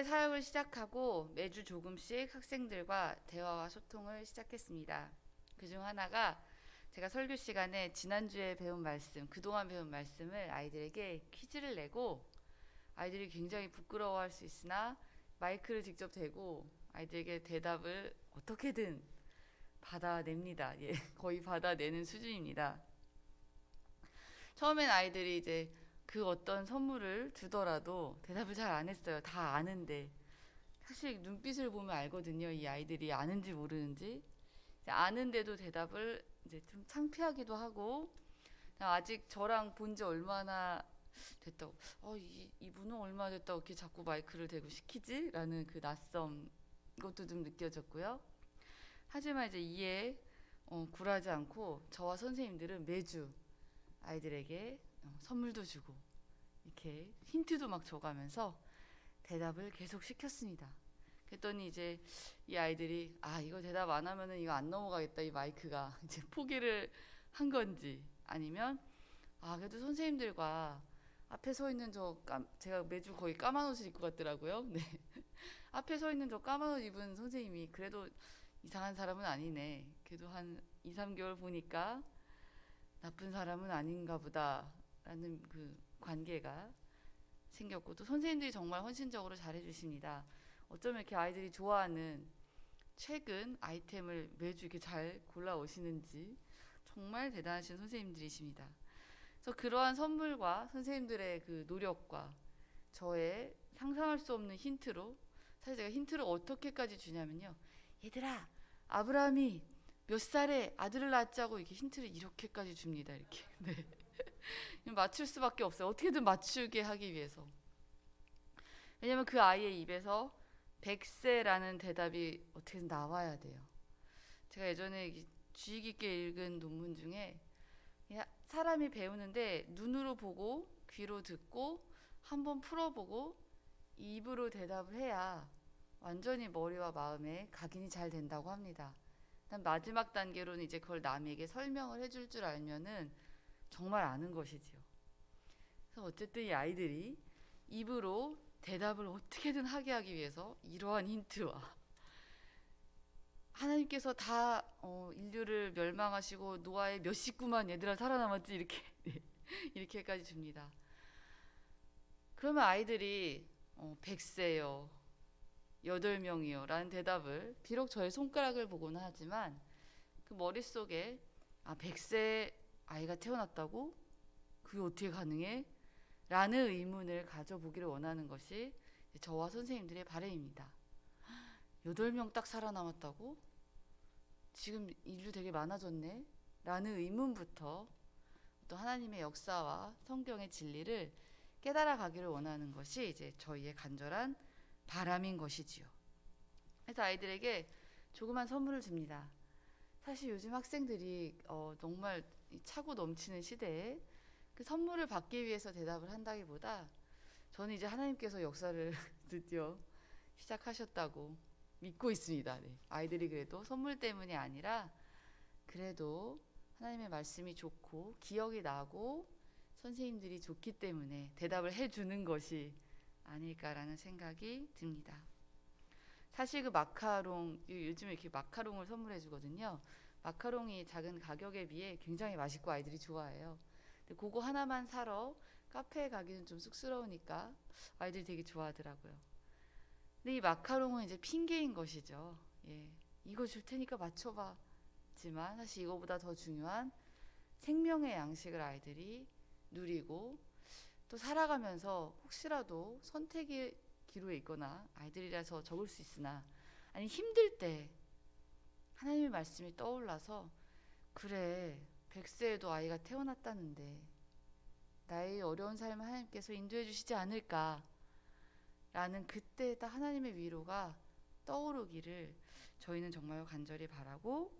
학교에 사역을 시작하고 매주 조금씩 학생들과 대화와 소통을 시작했습니다. 그중 하나가 제가 설교 시간에 지난주에 배운 말씀, 그동안 배운 말씀을 아이들에게 퀴즈를 내고 아이들이 굉장히 부끄러워할 수 있으나 마이크를 직접 대고 아이들에게 대답을 어떻게든 받아냅니다. 예, 거의 받아내는 수준입니다. 처음엔 아이들이 이제 그 어떤 선물을 주더라도 대답을 잘 안 했어요. 다 아는데. 사실 눈빛을 보면 알거든요. 이 아이들이 아는지 모르는지. 아는데도 대답을 이제 좀 창피하기도 하고, 아직 저랑 본지 얼마나 됐다고, 이분은 얼마나 됐다고 이렇게 자꾸 마이크를 대고 시키지? 라는 그 낯섦, 이것도 좀 느껴졌고요. 하지만 이제 이에 굴하지 않고 저와 선생님들은 매주 아이들에게 선물도 주고 이렇게 힌트도 막 줘가면서 대답을 계속 시켰습니다. 그랬더니 이제 이 아이들이 이거 대답 안 하면은 이거 안 넘어가겠다 이 마이크가 이제 포기를 한 건지 아니면 그래도 선생님들과 앞에 서 있는 제가 매주 거의 까만 옷을 입고 갔더라고요. 네. 앞에 서 있는 저 까만 옷 입은 선생님이 그래도 이상한 사람은 아니네. 그래도 한 2, 3개월 보니까 나쁜 사람은 아닌가 보다라는 그 관계가 생겼고 또 선생님들이 정말 헌신적으로 잘해주십니다. 어쩌면 이렇게 아이들이 좋아하는 최근 아이템을 매주 이렇게 잘 골라 오시는지 정말 대단하신 선생님들이십니다. 그래서 그러한 선물과 선생님들의 그 노력과 저의 상상할 수 없는 힌트로 사실 제가 힌트를 어떻게까지 주냐면요. 얘들아, 아브라함이 몇 살에 아들을 낳자고 이렇게 힌트를 이렇게까지 줍니다. 이렇게. 네. 맞출 수밖에 없어요. 어떻게든 맞추게 하기 위해서. 왜냐면 그 아이의 입에서 100세라는 대답이 어떻게든 나와야 돼요. 제가 예전에 주의 깊게 읽은 논문 중에 사람이 배우는데 눈으로 보고 귀로 듣고 한번 풀어보고 입으로 대답을 해야 완전히 머리와 마음에 각인이 잘 된다고 합니다. 마지막 단계로는 이제 그걸 남에게 설명을 해줄 줄 알면은 정말 아는 것이지요. 그래서 어쨌든 이 아이들이 입으로 대답을 어떻게든 하게 하기 위해서 이러한 힌트와 하나님께서 다 인류를 멸망하시고 노아의 몇 식구만 얘들아 살아남았지 이렇게 네, 이렇게까지 줍니다. 그러면 아이들이 100세요, 8명이요 라는 대답을 비록 저의 손가락을 보고는 하지만 그 머릿속에 100세 아이가 태어났다고? 그게 어떻게 가능해? 라는 의문을 가져보기를 원하는 것이 저와 선생님들의 바람입니다. 8명 딱 살아남았다고? 지금 인류 되게 많아졌네? 라는 의문부터 또 하나님의 역사와 성경의 진리를 깨달아 가기를 원하는 것이 이제 저희의 간절한 바람인 것이지요. 그래서 아이들에게 조그만 선물을 줍니다. 사실 요즘 학생들이 정말 차고 넘치는 시대에 그 선물을 받기 위해서 대답을 한다기보다 저는 이제 하나님께서 역사를 드디어 시작하셨다고 믿고 있습니다. 네. 아이들이 그래도 선물 때문이 아니라 그래도 하나님의 말씀이 좋고 기억이 나고 선생님들이 좋기 때문에 대답을 해주는 것이 아닐까라는 생각이 듭니다. 사실 그 마카롱, 요즘에 이렇게 마카롱을 선물해 주거든요. 마카롱이 작은 가격에 비해 굉장히 맛있고 아이들이 좋아해요. 근데 그거 하나만 사러 카페에 가기는 좀 쑥스러우니까 아이들이 되게 좋아하더라고요. 근데 이 마카롱은 이제 핑계인 것이죠. 예, 이거 줄 테니까 맞춰봐. 지만 사실 이거보다 더 중요한 생명의 양식을 아이들이 누리고 또 살아가면서 혹시라도 선택의 기로에 있거나 아이들이라서 적을 수 있으나 아니 힘들 때 하나님의 말씀이 떠올라서 그래 100세에도 아이가 태어났다는데 나의 어려운 삶을 하나님께서 인도해 주시지 않을까 라는 그때 딱 하나님의 위로가 떠오르기를 저희는 정말 간절히 바라고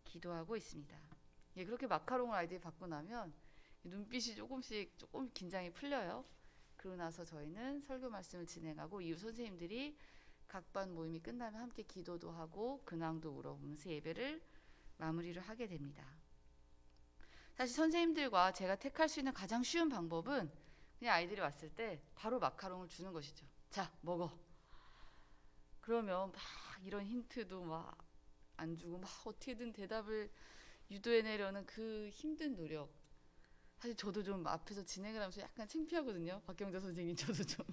기도하고 있습니다. 예, 그렇게 마카롱을 아이들이 받고 나면 눈빛이 조금 긴장이 풀려요. 그러고 나서 저희는 설교 말씀을 진행하고 이후 선생님들이 각 반 모임이 끝나면 함께 기도도 하고 근황도 물어보면서 예배를 마무리를 하게 됩니다. 사실 선생님들과 제가 택할 수 있는 가장 쉬운 방법은 그냥 아이들이 왔을 때 바로 마카롱을 주는 것이죠. 자, 먹어. 그러면 막 이런 힌트도 막 안 주고 막 어떻게든 대답을 유도해내려는 그 힘든 노력. 사실 저도 좀 앞에서 진행을 하면서 약간 창피하거든요. 박경자 선생님 저도 좀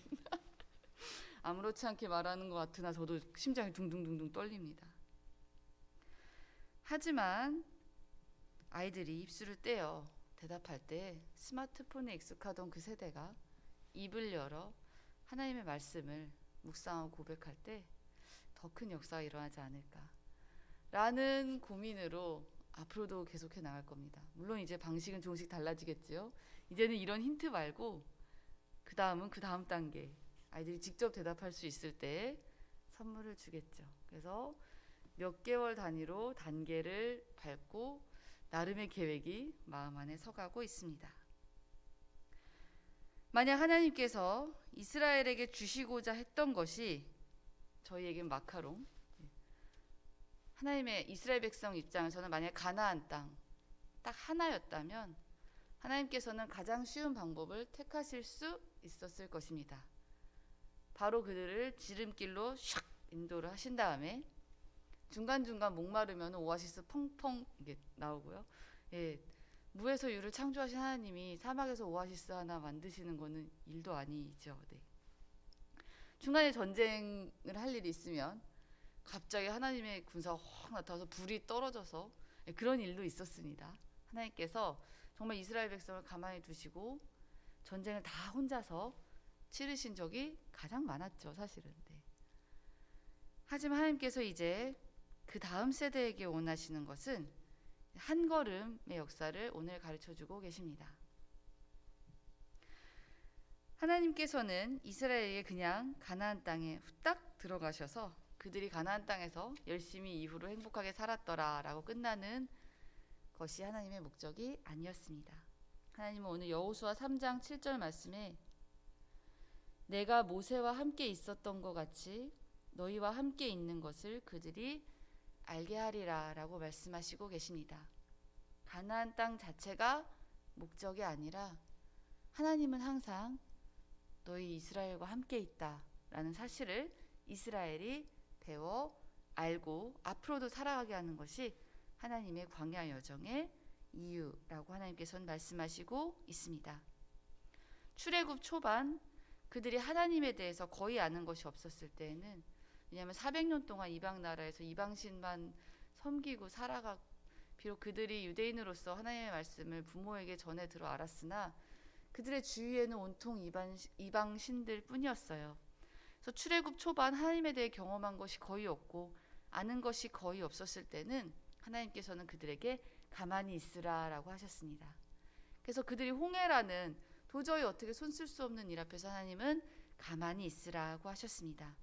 아무렇지 않게 말하는 것 같으나 저도 심장이 둥둥둥둥 떨립니다. 하지만 아이들이 입술을 떼어 대답할 때 스마트폰에 익숙하던 그 세대가 입을 열어 하나님의 말씀을 묵상하고 고백할 때 더 큰 역사가 일어나지 않을까 라는 고민으로 앞으로도 계속해 나갈 겁니다. 물론 이제 방식은 조금씩 달라지겠지요. 이제는 이런 힌트 말고 그 다음은 그 다음 단계 아이들이 직접 대답할 수 있을 때 선물을 주겠죠. 그래서 몇 개월 단위로 단계를 밟고 나름의 계획이 마음 안에 서가고 있습니다. 만약 하나님께서 이스라엘에게 주시고자 했던 것이 저희에겐 마카롱, 하나님의 이스라엘 백성 입장에서는 만약 가나안 땅 딱 하나였다면 하나님께서는 가장 쉬운 방법을 택하실 수 있었을 것입니다. 바로 그들을 지름길로 샥 인도를 하신 다음에 중간중간 목마르면 오아시스 펑펑 이게 나오고요. 예, 무에서 유를 창조하신 하나님이 사막에서 오아시스 하나 만드시는 거는 일도 아니죠. 네. 중간에 전쟁을 할 일이 있으면 갑자기 하나님의 군사가 확 나타나서 불이 떨어져서 그런 일도 있었습니다. 하나님께서 정말 이스라엘 백성을 가만히 두시고 전쟁을 다 혼자서 치르신 적이 가장 많았죠, 사실은. 네. 하지만 하나님께서 이제 그 다음 세대에게 원하시는 것은 한 걸음의 역사를 오늘 가르쳐주고 계십니다. 하나님께서는 이스라엘에게 그냥 가나안 땅에 후딱 들어가셔서 그들이 가나안 땅에서 열심히 이후로 행복하게 살았더라 라고 끝나는 것이 하나님의 목적이 아니었습니다. 하나님은 오늘 여호수아 3장 7절 말씀에 내가 모세와 함께 있었던 것 같이 너희와 함께 있는 것을 그들이 알게 하리라 라고 말씀하시고 계십니다. 가나안 땅 자체가 목적이 아니라 하나님은 항상 너희 이스라엘과 함께 있다 라는 사실을 이스라엘이 배워 알고 앞으로도 살아가게 하는 것이 하나님의 광야 여정의 이유라고 하나님께서는 말씀하시고 있습니다. 출애굽 초반 그들이 하나님에 대해서 거의 아는 것이 없었을 때에는 왜냐하면 400년 동안 이방 나라에서 이방신만 섬기고 살아가 비록 그들이 유대인으로서 하나님의 말씀을 부모에게 전해 들어 알았으나 그들의 주위에는 온통 이방신들 뿐이었어요. 그래서 출애굽 초반 하나님에 대해 경험한 것이 거의 없고 아는 것이 거의 없었을 때는 하나님께서는 그들에게 가만히 있으라라고 하셨습니다. 그래서 그들이 홍해라는 도저히 어떻게 손 쓸 수 없는 일 앞에서 하나님은 가만히 있으라고 하셨습니다.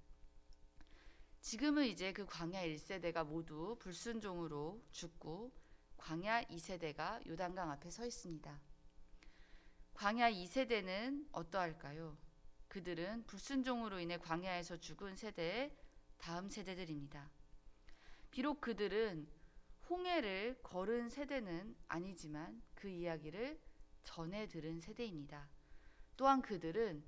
지금은 이제 그 광야 1세대가 모두 불순종으로 죽고 광야 2세대가 요단강 앞에 서 있습니다. 광야 2세대는 어떠할까요? 그들은 불순종으로 인해 광야에서 죽은 세대의 다음 세대들입니다. 비록 그들은 홍해를 걸은 세대는 아니지만 그 이야기를 전해 들은 세대입니다. 또한 그들은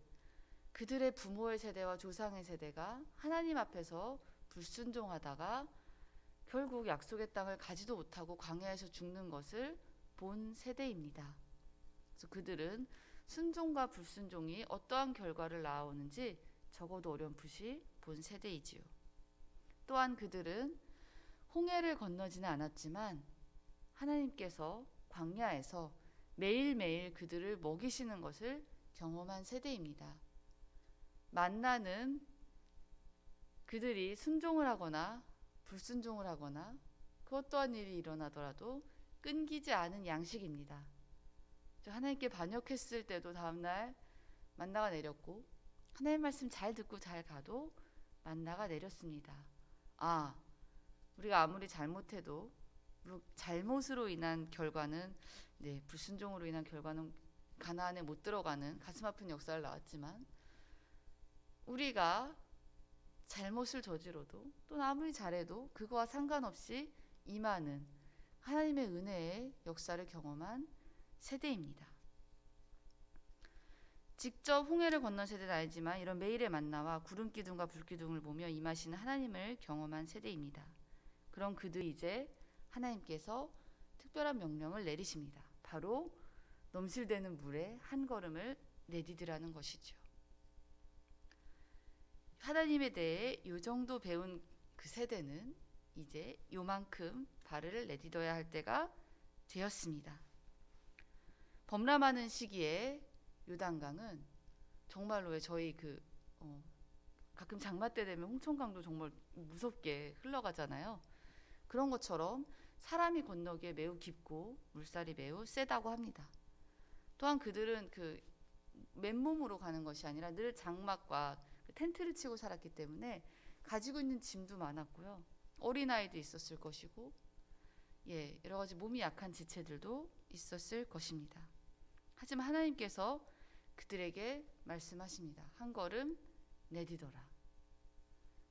그들의 부모의 세대와 조상의 세대가 하나님 앞에서 불순종하다가 결국 약속의 땅을 가지도 못하고 광야에서 죽는 것을 본 세대입니다. 그래서 그들은 순종과 불순종이 어떠한 결과를 낳아오는지 적어도 어렴풋이 본 세대이지요. 또한 그들은 홍해를 건너지는 않았지만 하나님께서 광야에서 매일매일 그들을 먹이시는 것을 경험한 세대입니다. 만나는 그들이 순종을 하거나 불순종을 하거나 그 어떠한 일이 일어나더라도 끊기지 않은 양식입니다. 하나님께 반역했을 때도 다음날 만나가 내렸고 하나님 말씀 잘 듣고 잘 가도 만나가 내렸습니다. 우리가 아무리 잘못해도 잘못으로 인한 결과는 불순종으로 인한 결과는 가나안에 못 들어가는 가슴 아픈 역사를 낳았지만 우리가 잘못을 저지러도 또 아무리 잘해도 그거와 상관없이 임하는 하나님의 은혜의 역사를 경험한 세대입니다. 직접 홍해를 건넌 세대는 아니지만 이런 매일의 만나와 구름 기둥과 불 기둥을 보며 임하시는 하나님을 경험한 세대입니다. 그런 그들이 이제 하나님께서 특별한 명령을 내리십니다. 바로 넘실대는 물에 한 걸음을 내디디라는 것이죠. 하나님에 대해 요 정도 배운 그 세대는 이제 요만큼 발을 내디뎌야 할 때가 되었습니다. 범람하는 시기에 요단강은 정말로 왜 저희 가끔 장마 때 되면 홍천강도 정말 무섭게 흘러가잖아요. 그런 것처럼 사람이 건너기에 매우 깊고 물살이 매우 세다고 합니다. 또한 그들은 맨몸으로 가는 것이 아니라 늘 장막과 텐트를 치고 살았기 때문에 가지고 있는 짐도 많았고요. 어린아이도 있었을 것이고, 여러 가지 몸이 약한 지체들도 있었을 것입니다. 하지만 하나님께서 그들에게 말씀하십니다. 한 걸음 내디뎌라.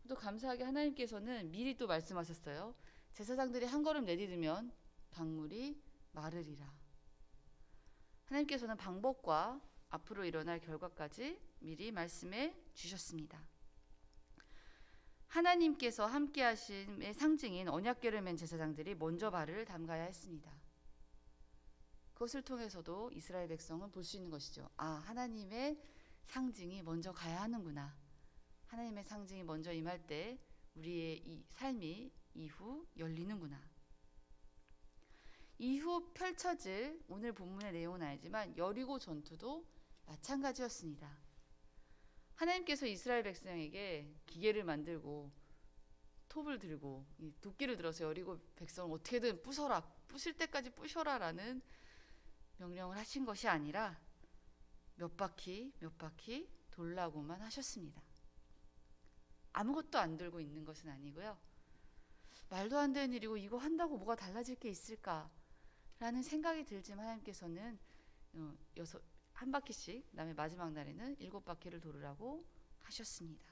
또 감사하게 하나님께서는 미리 또 말씀하셨어요. 제사장들이 한 걸음 내디디면 강물이 마르리라. 하나님께서는 방법과 앞으로 일어날 결과까지 미리 말씀해 주셨습니다. 하나님께서 함께 하심의 상징인 언약궤를 맨 제사장들이 먼저 발을 담가야 했습니다. 그것을 통해서도 이스라엘 백성은 볼 수 있는 것이죠. 하나님의 상징이 먼저 가야 하는구나. 하나님의 상징이 먼저 임할 때 우리의 이 삶이 이후 열리는구나. 이후 펼쳐질 오늘 본문의 내용은 아니지만 여리고 전투도 마찬가지였습니다. 하나님께서 이스라엘 백성에게 기계를 만들고 톱을 들고 도끼를 들어서 여리고 백성을 어떻게든 부숴라, 부실 때까지 부셔라라는 명령을 하신 것이 아니라 몇 바퀴 돌라고만 하셨습니다. 아무것도 안 들고 있는 것은 아니고요. 말도 안 되는 일이고 이거 한다고 뭐가 달라질 게 있을까? 라는 생각이 들지만 하나님께서는 한 바퀴씩, 그다음에 마지막 날에는 7바퀴를 돌으라고 하셨습니다.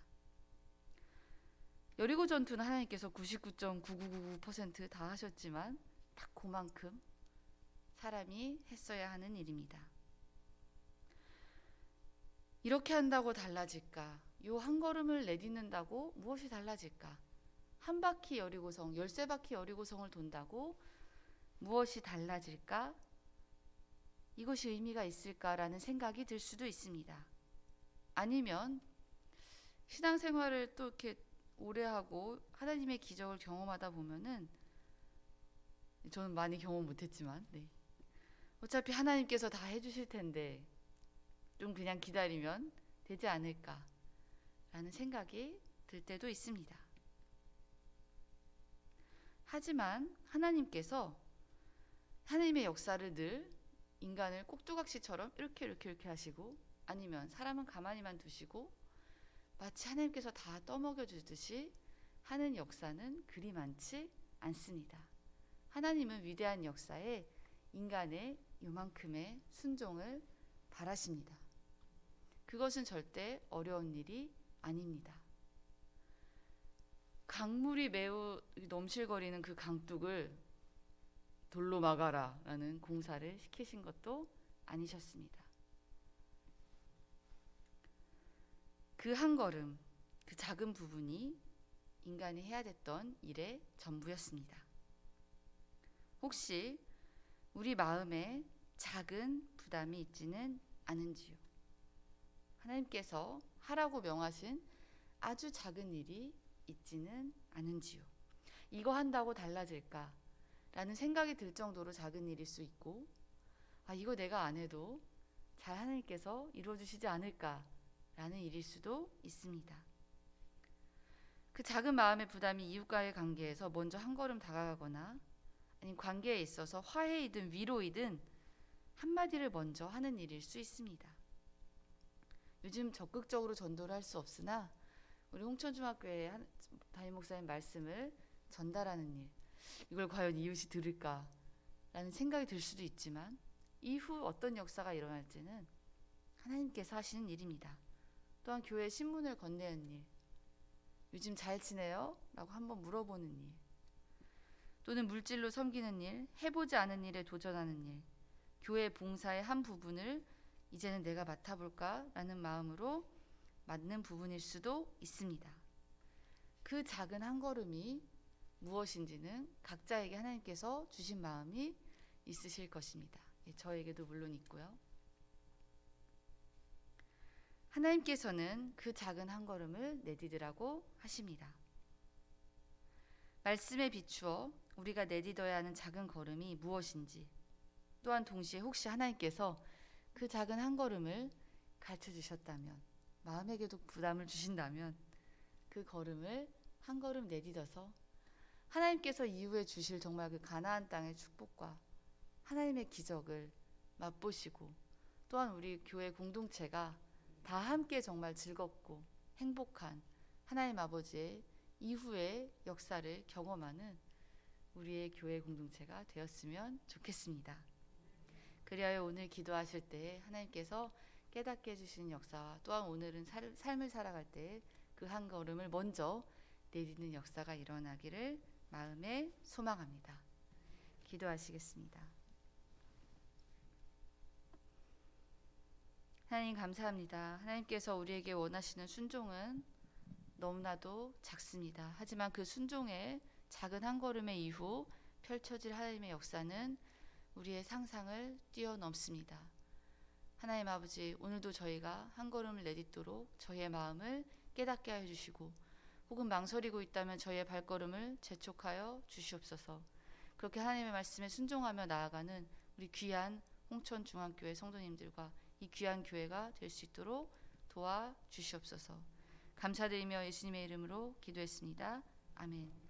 여리고 전투는 하나님께서 99.9999%다 하셨지만 딱 그만큼 사람이 했어야 하는 일입니다. 이렇게 한다고 달라질까? 요 한 걸음을 내딛는다고 무엇이 달라질까? 한 바퀴 여리고성, 13바퀴 여리고성을 돈다고 무엇이 달라질까? 이것이 의미가 있을까라는 생각이 들 수도 있습니다. 아니면 신앙생활을 또 이렇게 오래 하고 하나님의 기적을 경험하다 보면은, 저는 많이 경험 못했지만 어차피 하나님께서 다 해주실 텐데 좀 그냥 기다리면 되지 않을까라는 생각이 들 때도 있습니다. 하지만 하나님께서 하나님의 역사를 늘 인간을 꼭두각시처럼 이렇게 하시고, 아니면 사람은 가만히만 두시고 마치 하나님께서 다 떠먹여 주듯이 하는 역사는 그리 많지 않습니다. 하나님은 위대한 역사에 인간의 요만큼의 순종을 바라십니다. 그것은 절대 어려운 일이 아닙니다. 강물이 매우 넘실거리는 그 강둑을 돌로 막아라 라는 공사를 시키신 것도 아니셨습니다. 그 한 걸음, 그 작은 부분이 인간이 해야 됐던 일의 전부였습니다. 혹시 우리 마음에 작은 부담이 있지는 않은지요? 하나님께서 하라고 명하신 아주 작은 일이 있지는 않은지요? 이거 한다고 달라질까? 라는 생각이 들 정도로 작은 일일 수 있고, 이거 내가 안 해도 잘 하나님께서 이루어주시지 않을까? 라는 일일 수도 있습니다. 그 작은 마음의 부담이 이웃과의 관계에서 먼저 한 걸음 다가가거나, 아니면 관계에 있어서 화해이든 위로이든 한마디를 먼저 하는 일일 수 있습니다. 요즘 적극적으로 전도를 할 수 없으나 우리 홍천중학교의 담임 목사님 말씀을 전달하는 일, 이걸 과연 이웃이 들을까? 라는 생각이 들 수도 있지만 이후 어떤 역사가 일어날지는 하나님께서 하시는 일입니다. 또한 교회 신문을 건네는 일, 요즘 잘 지내요? 라고 한번 물어보는 일, 또는 물질로 섬기는 일, 해보지 않은 일에 도전하는 일, 교회 봉사의 한 부분을 이제는 내가 맡아볼까? 라는 마음으로 맞는 부분일 수도 있습니다. 그 작은 한 걸음이 무엇인지는 각자에게 하나님께서 주신 마음이 있으실 것입니다. 저에게도 물론 있고요. 하나님께서는 그 작은 한 걸음을 내디디라고 하십니다. 말씀에 비추어 우리가 내딛어야 하는 작은 걸음이 무엇인지, 또한 동시에 혹시 하나님께서 그 작은 한 걸음을 가르쳐 주셨다면, 마음에게도 부담을 주신다면 그 걸음을 한 걸음 내딛어서 하나님께서 이후에 주실 정말 그 가나안 땅의 축복과 하나님의 기적을 맛보시고, 또한 우리 교회 공동체가 다 함께 정말 즐겁고 행복한 하나님 아버지의 이후의 역사를 경험하는 우리의 교회 공동체가 되었으면 좋겠습니다. 그리하여 오늘 기도하실 때 하나님께서 깨닫게 해주시는 역사와, 또한 오늘은 삶을 살아갈 때 그 한 걸음을 먼저 내딛는 역사가 일어나기를 마음에 소망합니다. 기도하시겠습니다. 하나님 감사합니다. 하나님께서 우리에게 원하시는 순종은 너무나도 작습니다. 하지만 그 순종의 작은 한 걸음의 이후 펼쳐질 하나님의 역사는 우리의 상상을 뛰어넘습니다. 하나님 아버지, 오늘도 저희가 한 걸음을 내딛도록 저희의 마음을 깨닫게 하여 주시고, 혹은 망설이고 있다면 저희의 발걸음을 재촉하여 주시옵소서. 그렇게 하나님의 말씀에 순종하며 나아가는 우리 귀한 홍천중앙교회 성도님들과 이 귀한 교회가 될 수 있도록 도와주시옵소서. 감사드리며 예수님의 이름으로 기도했습니다. 아멘.